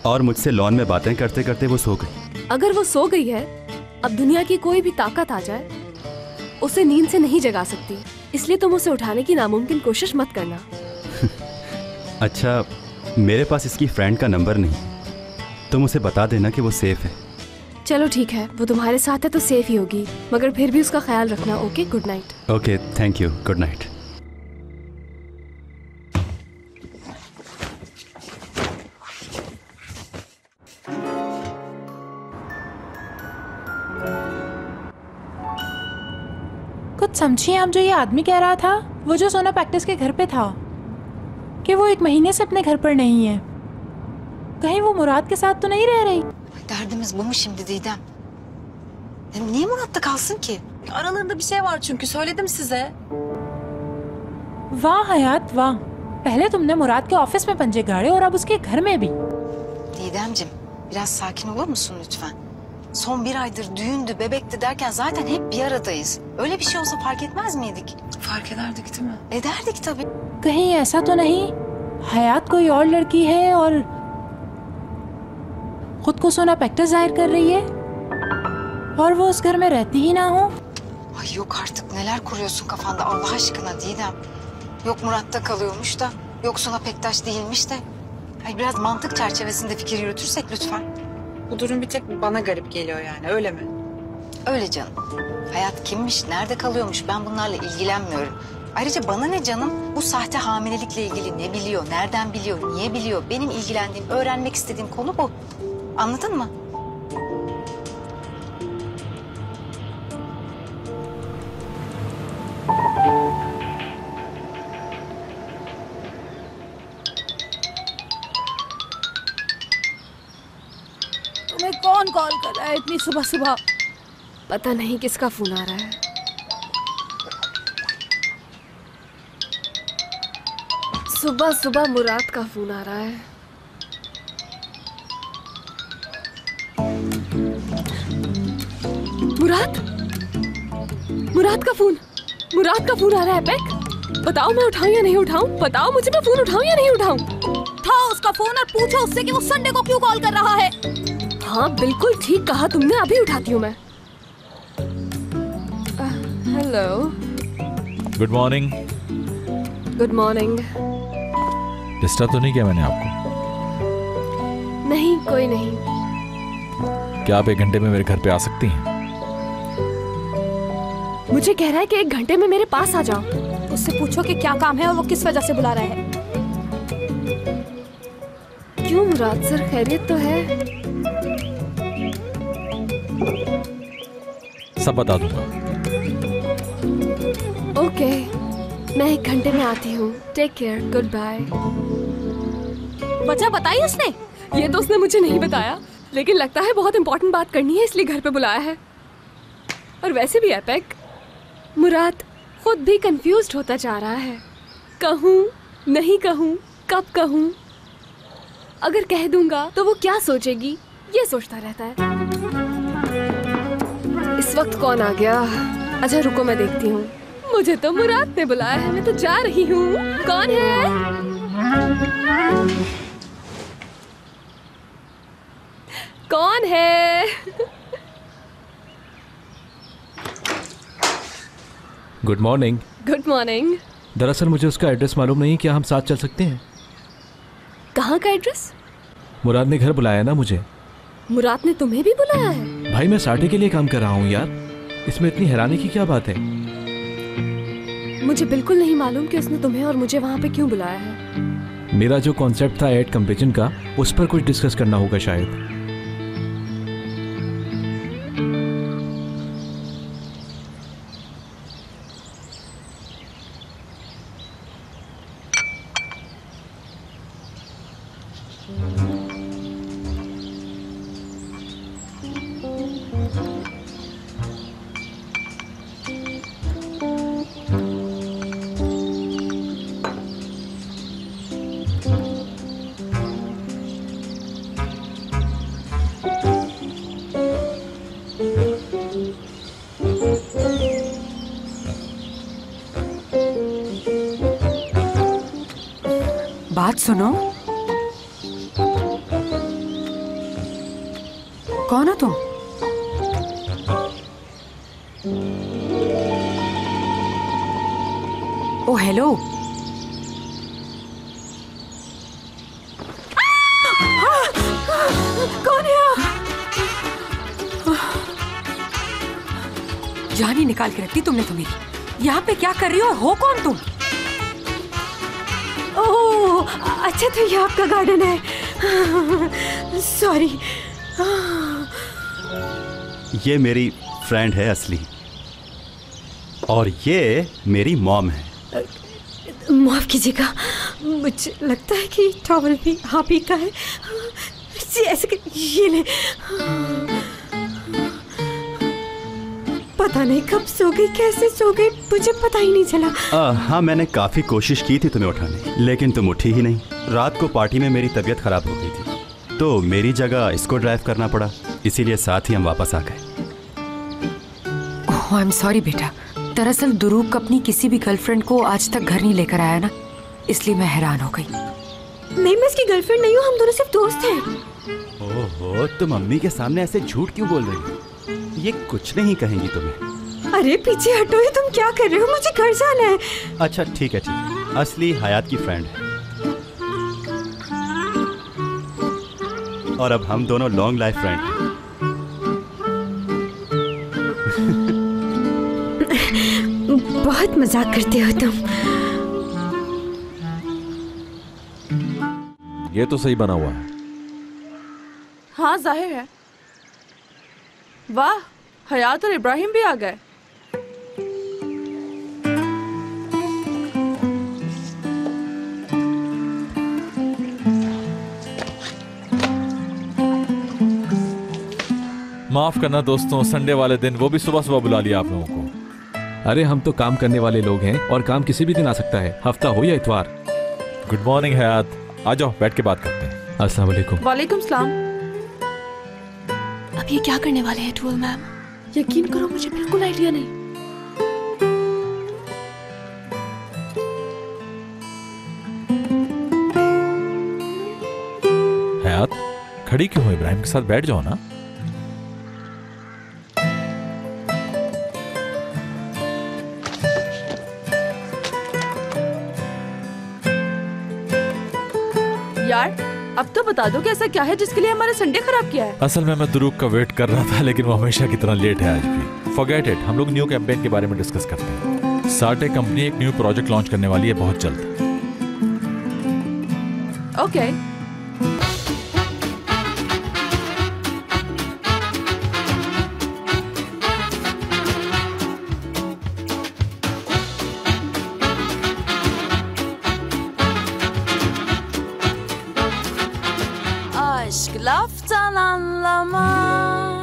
और मुझसे लॉन में बातें करते करते वो सो गई। अगर वो सो गई है, अब दुनिया की कोई भी ताकत आ जाए उसे नींद से नहीं जगा सकती, इसलिए तुम उसे उठाने की नामुमकिन कोशिश मत करना। अच्छा, मेरे पास इसकी फ्रेंड का नंबर नहीं, तुम उसे बता देना कि वो सेफ है। चलो ठीक है, वो तुम्हारे साथ है तो सेफ ही होगी, मगर फिर भी उसका ख्याल रखना। Okay, good night. Okay, thank you, good night. कुछ समझिए आप जो ये आदमी कह रहा था, वो जो सोना प्रैक्टिस के घर पे था, कि वो 1 महीने से अपने घर पर नहीं है। कहीं वो मुराद के साथ तो नहीं रह रही? Derdimiz bu mu şimdi Didem? Niye Murat'ta kalsın ki? Aralarında bir şey var çünkü, söyledim size. वाह हयात वाह, पहले तुमने मुराद के ऑफिस में पंजे गाड़े और अब उसके घर में भी। Didemciğim, biraz sakin olur musun lütfen? Son 1 aydır düğündü, bebekti derken zaten hep bir aradayız. Öyle bir şey olsa fark etmez miydik? Fark ederdik değil mi? Ederdik tabii. कहीं ऐसा तो नहीं हयात कोई और लड़की है और खुद को सोना प्रैक्टिस जाहिर कर रही है और वो उस घर में रहती ही ना हो? Ay yok artık, neler kuruyorsun kafanda Allah aşkına Didem. Yok Murat'ta kalıyormuş da, yok Suna Pektaş değilmiş de. Ay biraz mantık çerçevesinde fikir yürütürsek lütfen. Bu durum bir tek bana garip geliyor yani, öyle mi? Öyle canım. Hayat kimmiş, nerede kalıyormuş, ben bunlarla ilgilenmiyorum. Ayrıca bana ne canım, bu sahte hamilelikle ilgili ne biliyor, nereden biliyor, niye biliyor? Benim ilgilendiğim, öğrenmek istediğim konu bu. Anladın mı? तुम्हें कौन call कर रहा है इतनी सुबह सुबह? पता नहीं किसका फोन आ रहा है। सुबह सुबह मुराद का फोन आ रहा है। मुराद का फोन आ रहा है। पैक, बताओ मैं उठाऊं या नहीं उठाऊं? बताओ मुझे, मैं फोन उठाऊं या नहीं उठाऊं? उठाओ उसका फोन और पूछो उससे कि वो संडे को क्यों कॉल कर रहा है। हाँ बिल्कुल ठीक कहा तुमने, अभी उठाती हूँ मैं। Hello. Good morning. Good morning. Disturb तो नहीं किया मैंने आपको? नहीं, कोई नहीं। क्या आप 1 घंटे में मेरे घर पे आ सकती हैं? मुझे कह रहा है कि 1 घंटे में मेरे पास आ जाओ। उससे पूछो कि क्या काम है और वो किस वजह से बुला रहा है। क्यों मुराद सर, खैरियत तो है? सब बता दूंगा। ओके, मैं 1 घंटे में आती हूँ। Take care, good bye. वजह बताई उसने? ये तो उसने मुझे नहीं बताया, लेकिन लगता है बहुत इंपॉर्टेंट बात करनी है इसलिए घर पे बुलाया है। और वैसे भी एपेक, मुराद खुद भी कंफ्यूज्ड होता जा रहा है। कहूँ, नहीं कहूँ, कब कहूँ? अगर कह दूंगा तो वो क्या सोचेगी, ये सोचता रहता है। इस वक्त कौन आ गया? अच्छा रुको, मैं देखती हूँ। मुझे तो मुराद ने बुलाया है, मैं तो जा रही हूँ। कौन है? कौन है? Good morning. Good morning. दरअसल मुझे उसका एड्रेस मालूम नहीं है, क्या हम साथ चल सकते हैं? कहाँ का एड्रेस? मुराद ने घर बुलाया ना मुझे। मुराद ने तुम्हें भी बुलाया है? भाई मैं साठे के लिए काम कर रहा हूँ यार, इसमें इतनी हैरानी की क्या बात है? मुझे बिल्कुल नहीं मालूम कि उसने तुम्हें और मुझे वहाँ पे क्यों बुलाया है। मेरा जो कॉन्सेप्ट था एड कंपेरिजन का, उस पर कुछ डिस्कस करना होगा शायद। बात सुनो, कौन हो तुम? ओ हेलो। कौन है आप? जान ही निकाल के रखती तुमने तो मेरी। यहाँ पे क्या कर रही हो कौन तुम? ओह, अच्छा तो ये आपका गार्डन है। सॉरी। ये मेरी फ्रेंड है असली, और ये मेरी मॉम है। माफ कीजिएगा, मुझे लगता है कि टॉवल भी आप ही का है। ऐसे ये ले। पता नहीं कब सो गई, कैसे सो गई, मुझे पता ही नहीं चला। हाँ, मैंने काफ़ी कोशिश की थी तुम्हें उठाने, लेकिन तुम उठी ही नहीं। रात को पार्टी में मेरी तबीयत खराब हो गई थी, तो मेरी जगह इसको ड्राइव करना पड़ा, इसीलिए साथ ही हम वापस आ गए। ओह आई एम सॉरी बेटा। दरअसल दुरूग अपनी किसी भी गर्लफ्रेंड को आज तक घर नहीं लेकर आया ना, इसलिए मैं हैरान हो गई। नहीं, मैं इसकी गर्लफ्रेंड नहीं हूँ, हम दोनों सिर्फ दोस्त हैं। ओहो, तुम मम्मी के सामने ऐसे झूठ क्यों बोल रही हो? ये कुछ नहीं कहेंगी तुम्हें। अरे पीछे हटो, ये तुम क्या कर रहे हो? मुझे घर जाना है। अच्छा ठीक है, ठीक है। असली हयात की फ्रेंड है, और अब हम दोनों लॉन्ग लाइफ फ्रेंड हैं। बहुत मजाक करते हो तुम। ये तो सही बना हुआ है। हाँ जाहिर है। वाह, हयात और इब्राहिम भी आ गए। माफ करना दोस्तों, संडे वाले दिन, वो भी सुबह सुबह बुला लिया आप लोगों को। अरे हम तो काम करने वाले लोग हैं और काम किसी भी दिन आ सकता है, हफ्ता हो या इतवार। गुड मॉर्निंग हयात, आ जाओ बैठ के बात करते हैं। अस्सलाम वालेकुम। वालेकुम सलाम। अब ये क्या करने वाले हैं टूल मैम? यकीन करो मुझे बिल्कुल आइडिया नहीं। हयात खड़ी क्यों हो? इब्राहिम के साथ बैठ जाओ ना। यार अब तो बता दो कि ऐसा क्या है जिसके लिए हमारा संडे खराब किया है? असल में मैं दुरूग का वेट कर रहा था, लेकिन वो हमेशा की तरह लेट है आज भी। फॉरगेट इट, हम लोग न्यू कैंपेन के बारे में डिस्कस करते हैं। साटे कंपनी एक न्यू प्रोजेक्ट लॉन्च करने वाली है बहुत जल्द। ओके। Aşk laftan anlamaz.